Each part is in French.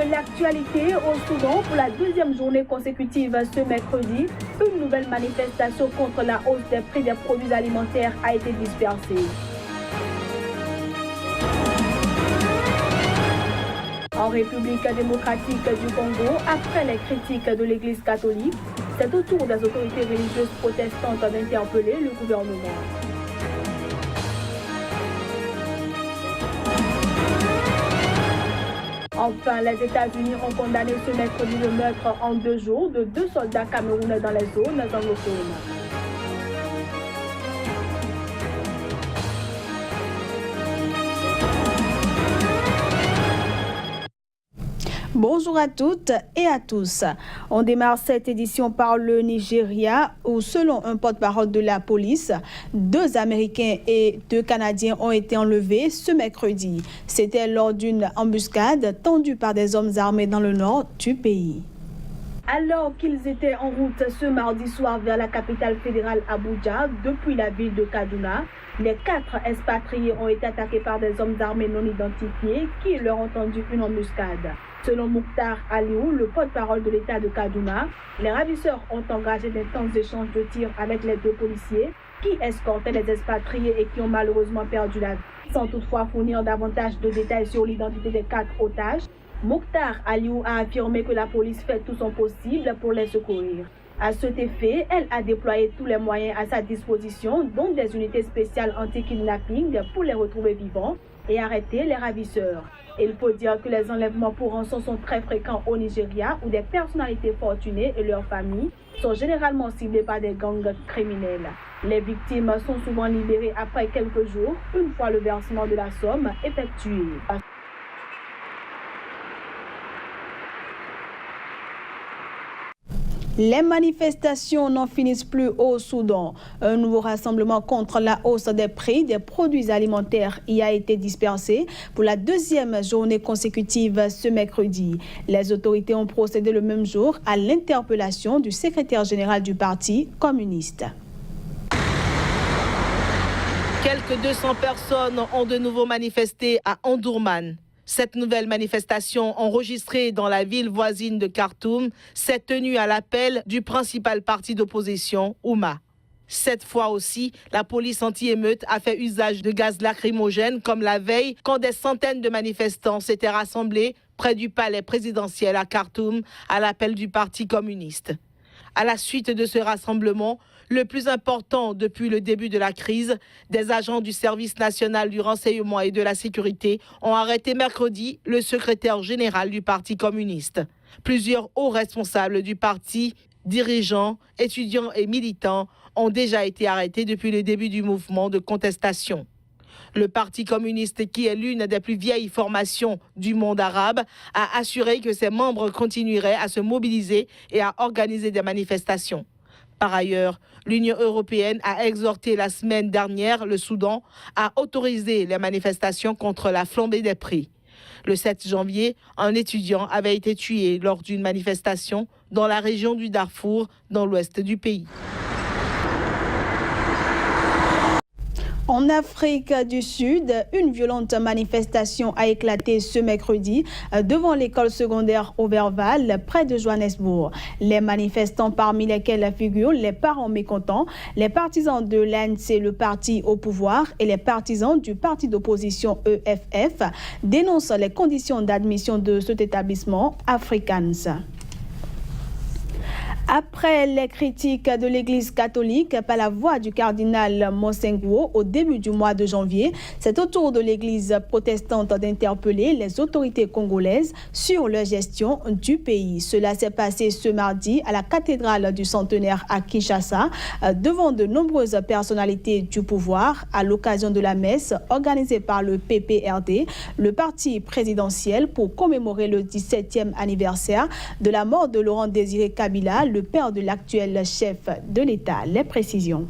l'actualité au Soudan, pour la deuxième journée consécutive ce mercredi, une nouvelle manifestation contre la hausse des prix des produits alimentaires a été dispersée. En République démocratique du Congo, après les critiques de l'Église catholique, c'est au tour des autorités religieuses protestantes d'interpeller le gouvernement. Enfin, les États-Unis ont condamné ce mercredi le meurtre en 2 jours de 2 soldats camerounais dans les zones anglophones. Bonjour à toutes et à tous. On démarre cette édition par le Nigeria où, selon un porte-parole de la police, 2 Américains et 2 Canadiens ont été enlevés ce mercredi. C'était lors d'une embuscade tendue par des hommes armés dans le nord du pays. Alors qu'ils étaient en route ce mardi soir vers la capitale fédérale Abuja, depuis la ville de Kaduna, les 4 expatriés ont été attaqués par des hommes armés non identifiés qui leur ont tendu une embuscade. Selon Mokhtar Aliou, le porte-parole de l'État de Kaduna, les ravisseurs ont engagé d'intenses échanges de tirs avec les 2 policiers qui escortaient les expatriés et qui ont malheureusement perdu la vie. Sans toutefois fournir davantage de détails sur l'identité des 4 otages, Mokhtar Aliou a affirmé que la police fait tout son possible pour les secourir. À cet effet, elle a déployé tous les moyens à sa disposition, dont des unités spéciales anti-kidnapping pour les retrouver vivants et arrêter les ravisseurs. Il faut dire que les enlèvements pour rançon sont très fréquents au Nigeria, où des personnalités fortunées et leurs familles sont généralement ciblées par des gangs criminels. Les victimes sont souvent libérées après quelques jours, une fois le versement de la somme effectué. Les manifestations n'en finissent plus au Soudan. Un nouveau rassemblement contre la hausse des prix des produits alimentaires y a été dispersé pour la 2e journée consécutive ce mercredi. Les autorités ont procédé le même jour à l'interpellation du secrétaire général du Parti communiste. Quelques 200 personnes ont de nouveau manifesté à Omdurman. Cette nouvelle manifestation enregistrée dans la ville voisine de Khartoum s'est tenue à l'appel du principal parti d'opposition, Ouma. Cette fois aussi, la police anti-émeute a fait usage de gaz lacrymogène comme la veille quand des centaines de manifestants s'étaient rassemblés près du palais présidentiel à Khartoum à l'appel du Parti communiste. À la suite de ce rassemblement, le plus important depuis le début de la crise, des agents du service national du renseignement et de la sécurité ont arrêté mercredi le secrétaire général du Parti communiste. Plusieurs hauts responsables du parti, dirigeants, étudiants et militants ont déjà été arrêtés depuis le début du mouvement de contestation. Le Parti communiste, qui est l'une des plus vieilles formations du monde arabe, a assuré que ses membres continueraient à se mobiliser et à organiser des manifestations. Par ailleurs, l'Union européenne a exhorté la semaine dernière le Soudan à autoriser les manifestations contre la flambée des prix. Le 7 janvier, un étudiant avait été tué lors d'une manifestation dans la région du Darfour, dans l'ouest du pays. En Afrique du Sud, une violente manifestation a éclaté ce mercredi devant l'école secondaire Overval, près de Johannesburg. Les manifestants, parmi lesquels figurent les parents mécontents, les partisans de l'ANC, le parti au pouvoir, et les partisans du parti d'opposition EFF, dénoncent les conditions d'admission de cet établissement Afrikaans. Après les critiques de l'Église catholique par la voix du cardinal Monsengwo au début du mois de janvier, c'est au tour de l'Église protestante d'interpeller les autorités congolaises sur leur gestion du pays. Cela s'est passé ce mardi à la cathédrale du Centenaire à Kinshasa, devant de nombreuses personnalités du pouvoir, à l'occasion de la messe organisée par le PPRD, le parti présidentiel, pour commémorer le 17e anniversaire de la mort de Laurent Désiré Kabila, le père de l'actuel chef de l'État. Les précisions.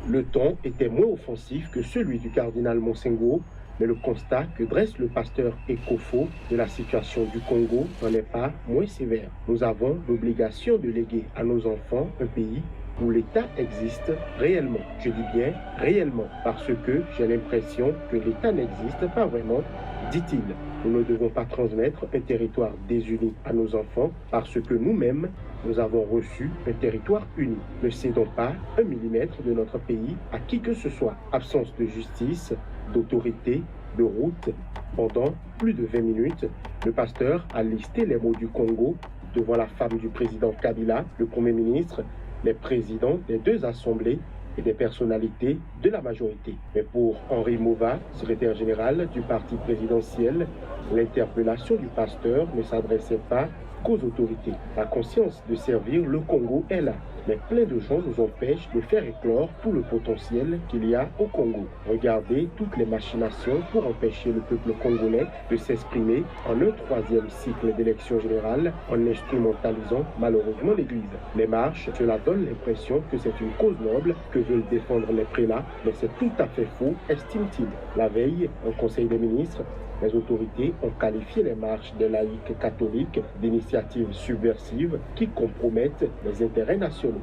Le ton était moins offensif que celui du cardinal Monsengwo, mais le constat que dresse le pasteur Ekofo de la situation du Congo n'en est pas moins sévère. Nous avons l'obligation de léguer à nos enfants un pays où l'État existe réellement. Je dis bien réellement, parce que j'ai l'impression que l'État n'existe pas vraiment, dit-il. Nous ne devons pas transmettre un territoire désuni à nos enfants parce que nous-mêmes, nous avons reçu un territoire uni. Ne cédons pas 1 millimètre de notre pays à qui que ce soit. Absence de justice, d'autorité, de route. Pendant plus de 20 minutes, le pasteur a listé les mots du Congo devant la femme du président Kabila, le Premier ministre, les présidents des 2 assemblées et des personnalités de la majorité. Mais pour Henri Mova, secrétaire général du parti présidentiel, l'interpellation du pasteur ne s'adressait pas qu'aux autorités. La conscience de servir le Congo est là, mais plein de gens nous empêchent de faire éclore tout le potentiel qu'il y a au Congo. Regardez toutes les machinations pour empêcher le peuple congolais de s'exprimer en un 3e cycle d'élection générale en instrumentalisant malheureusement l'Église. Les marches, cela donne l'impression que c'est une cause noble que veulent défendre les prélats, mais c'est tout à fait faux, estime-t-il. La veille, au Conseil des ministres, les autorités ont qualifié les marches des laïcs catholiques d'initiatives subversives qui compromettent les intérêts nationaux.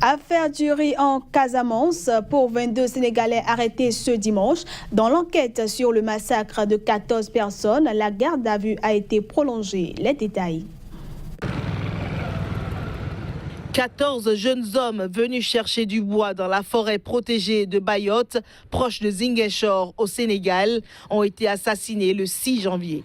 Affaire du riz en Casamance pour 22 Sénégalais arrêtés ce dimanche. Dans l'enquête sur le massacre de 14 personnes, la garde à vue a été prolongée. Les détails. 14 jeunes hommes venus chercher du bois dans la forêt protégée de Bayotte, proche de Ziguinchor au Sénégal, ont été assassinés le 6 janvier.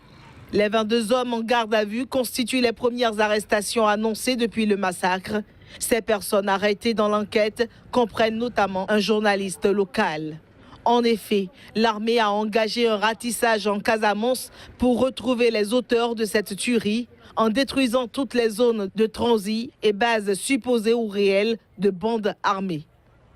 Les 22 hommes en garde à vue constituent les premières arrestations annoncées depuis le massacre. Ces personnes arrêtées dans l'enquête comprennent notamment un journaliste local. En effet, l'armée a engagé un ratissage en Casamance pour retrouver les auteurs de cette tuerie, en détruisant toutes les zones de transit et bases supposées ou réelles de bandes armées.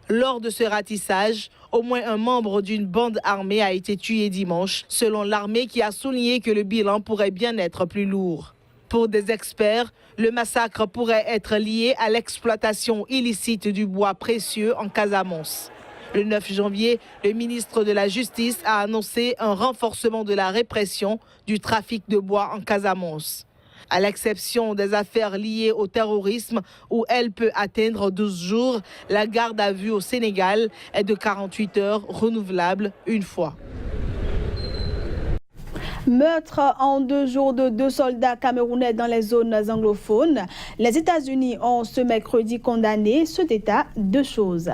Lors de ce ratissage, au moins un membre d'une bande armée a été tué dimanche, selon l'armée qui a souligné que le bilan pourrait bien être plus lourd. Pour des experts, le massacre pourrait être lié à l'exploitation illicite du bois précieux en Casamance. Le 9 janvier, le ministre de la Justice a annoncé un renforcement de la répression du trafic de bois en Casamance. À l'exception des affaires liées au terrorisme où elle peut atteindre 12 jours, la garde à vue au Sénégal est de 48 heures renouvelable une fois. Meurtre en 2 jours de 2 soldats camerounais dans les zones anglophones. Les États-Unis ont ce mercredi condamné cet État 2 choses.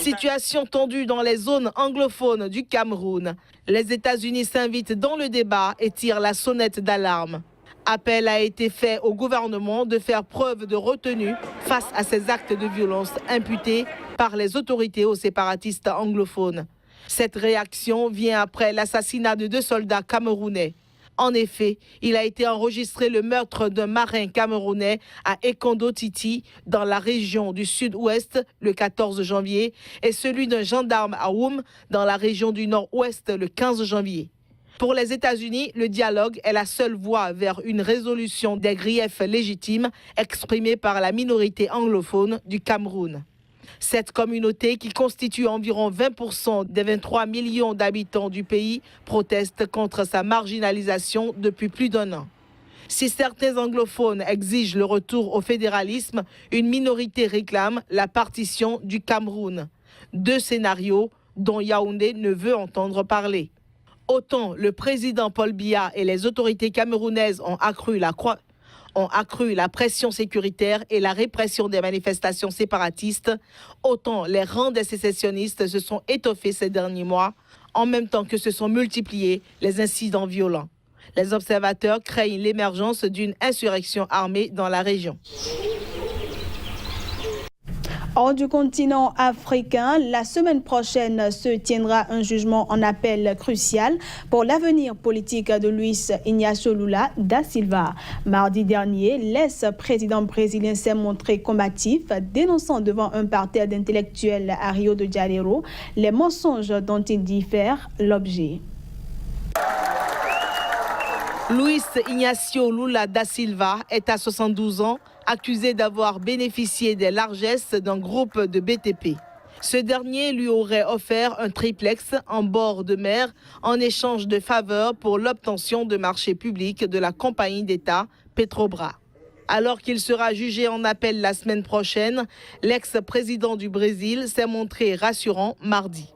Situation tendue dans les zones anglophones du Cameroun. Les États-Unis s'invitent dans le débat et tirent la sonnette d'alarme. Appel a été fait au gouvernement de faire preuve de retenue face à ces actes de violence imputés par les autorités aux séparatistes anglophones. Cette réaction vient après l'assassinat de 2 soldats camerounais. En effet, il a été enregistré le meurtre d'un marin camerounais à Ekondo-Titi, dans la région du sud-ouest, le 14 janvier, et celui d'un gendarme à Oum, dans la région du nord-ouest, le 15 janvier. Pour les États-Unis, le dialogue est la seule voie vers une résolution des griefs légitimes exprimés par la minorité anglophone du Cameroun. Cette communauté, qui constitue environ 20% des 23 millions d'habitants du pays, proteste contre sa marginalisation depuis plus d'1 an. Si certains anglophones exigent le retour au fédéralisme, une minorité réclame la partition du Cameroun. 2 scénarios dont Yaoundé ne veut entendre parler. Autant le président Paul Biya et les autorités camerounaises ont accru la pression sécuritaire et la répression des manifestations séparatistes, autant les rangs des sécessionnistes se sont étoffés ces derniers mois, en même temps que se sont multipliés les incidents violents. Les observateurs craignent l'émergence d'une insurrection armée dans la région. Hors du continent africain, la semaine prochaine se tiendra un jugement en appel crucial pour l'avenir politique de Luiz Inácio Lula da Silva. Mardi dernier, l'ex-président brésilien s'est montré combatif, dénonçant devant un parterre d'intellectuels à Rio de Janeiro les mensonges dont il dit faire l'objet. Luiz Inácio Lula da Silva est à 72 ans, accusé d'avoir bénéficié des largesses d'un groupe de BTP. Ce dernier lui aurait offert un triplex en bord de mer en échange de faveurs pour l'obtention de marchés publics de la compagnie d'État Petrobras. Alors qu'il sera jugé en appel la semaine prochaine, l'ex-président du Brésil s'est montré rassurant mardi.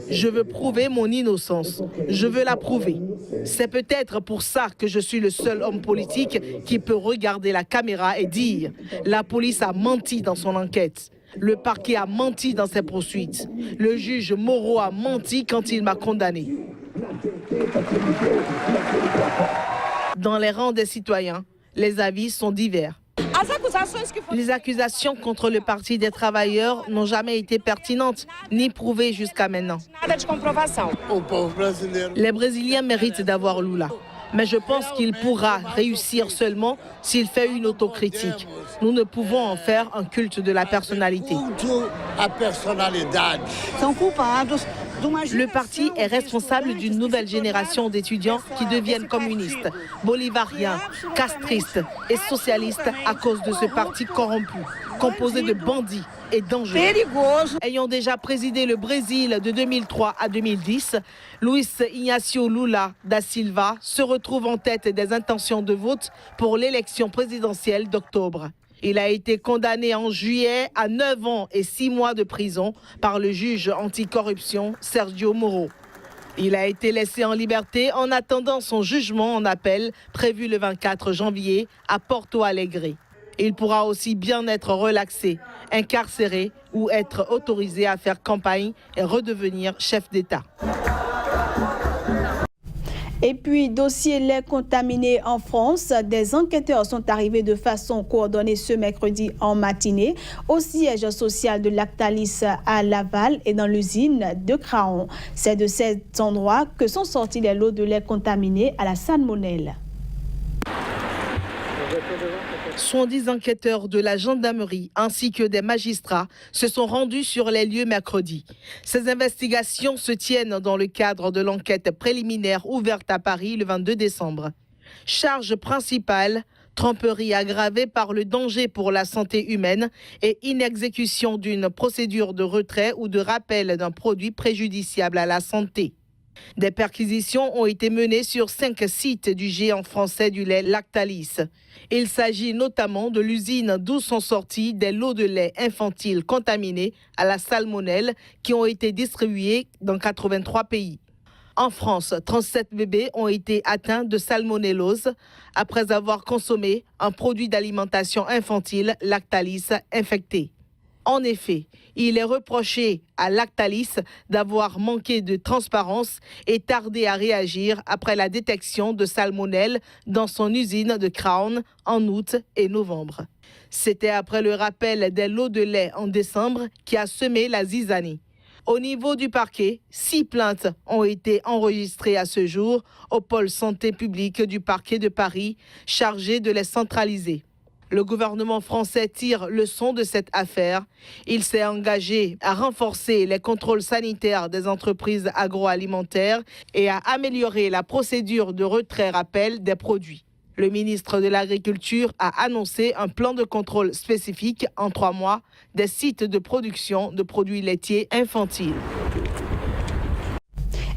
Je veux prouver mon innocence. Je veux la prouver. C'est peut-être pour ça que je suis le seul homme politique qui peut regarder la caméra et dire « La police a menti dans son enquête. Le parquet a menti dans ses poursuites. Le juge Moro a menti quand il m'a condamné. » Dans les rangs des citoyens, les avis sont divers. Les accusations contre le Parti des travailleurs n'ont jamais été pertinentes ni prouvées jusqu'à maintenant. Les Brésiliens méritent d'avoir Lula. Mais je pense qu'il pourra réussir seulement s'il fait une autocritique. Nous ne pouvons en faire un culte de la personnalité. Le parti est responsable d'une nouvelle génération d'étudiants qui deviennent communistes, bolivariens, castristes et socialistes à cause de ce parti corrompu, composé de bandits et dangereux. Ayant déjà présidé le Brésil de 2003 à 2010, Luiz Inácio Lula da Silva se retrouve en tête des intentions de vote pour l'élection présidentielle d'octobre. Il a été condamné en juillet à 9 ans et 6 mois de prison par le juge anticorruption Sergio Moro. Il a été laissé en liberté en attendant son jugement en appel prévu le 24 janvier à Porto Alegre. Il pourra aussi bien être relaxé, incarcéré ou être autorisé à faire campagne et redevenir chef d'État. Et puis, dossier lait contaminé en France, des enquêteurs sont arrivés de façon coordonnée ce mercredi en matinée au siège social de Lactalis à Laval et dans l'usine de Craon. C'est de cet endroit que sont sortis les lots de lait contaminés à la salmonelle. 70 enquêteurs de la gendarmerie ainsi que des magistrats se sont rendus sur les lieux mercredi. Ces investigations se tiennent dans le cadre de l'enquête préliminaire ouverte à Paris le 22 décembre. Charge principale, tromperie aggravée par le danger pour la santé humaine et inexécution d'une procédure de retrait ou de rappel d'un produit préjudiciable à la santé. Des perquisitions ont été menées sur 5 sites du géant français du lait Lactalis. Il s'agit notamment de l'usine d'où sont sortis des lots de lait infantile contaminés à la salmonelle qui ont été distribués dans 83 pays. En France, 37 bébés ont été atteints de salmonellose après avoir consommé un produit d'alimentation infantile Lactalis infecté. En effet, il est reproché à Lactalis d'avoir manqué de transparence et tardé à réagir après la détection de salmonelle dans son usine de Craon en août et novembre. C'était après le rappel des lots de lait en décembre qui a semé la zizanie. Au niveau du parquet, 6 plaintes ont été enregistrées à ce jour au pôle santé publique du parquet de Paris, chargé de les centraliser. Le gouvernement français tire leçon de cette affaire. Il s'est engagé à renforcer les contrôles sanitaires des entreprises agroalimentaires et à améliorer la procédure de retrait-rappel des produits. Le ministre de l'Agriculture a annoncé un plan de contrôle spécifique en 3 mois des sites de production de produits laitiers infantiles.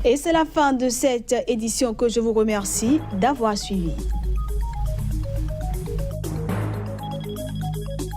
Et c'est la fin de cette édition que je vous remercie d'avoir suivi.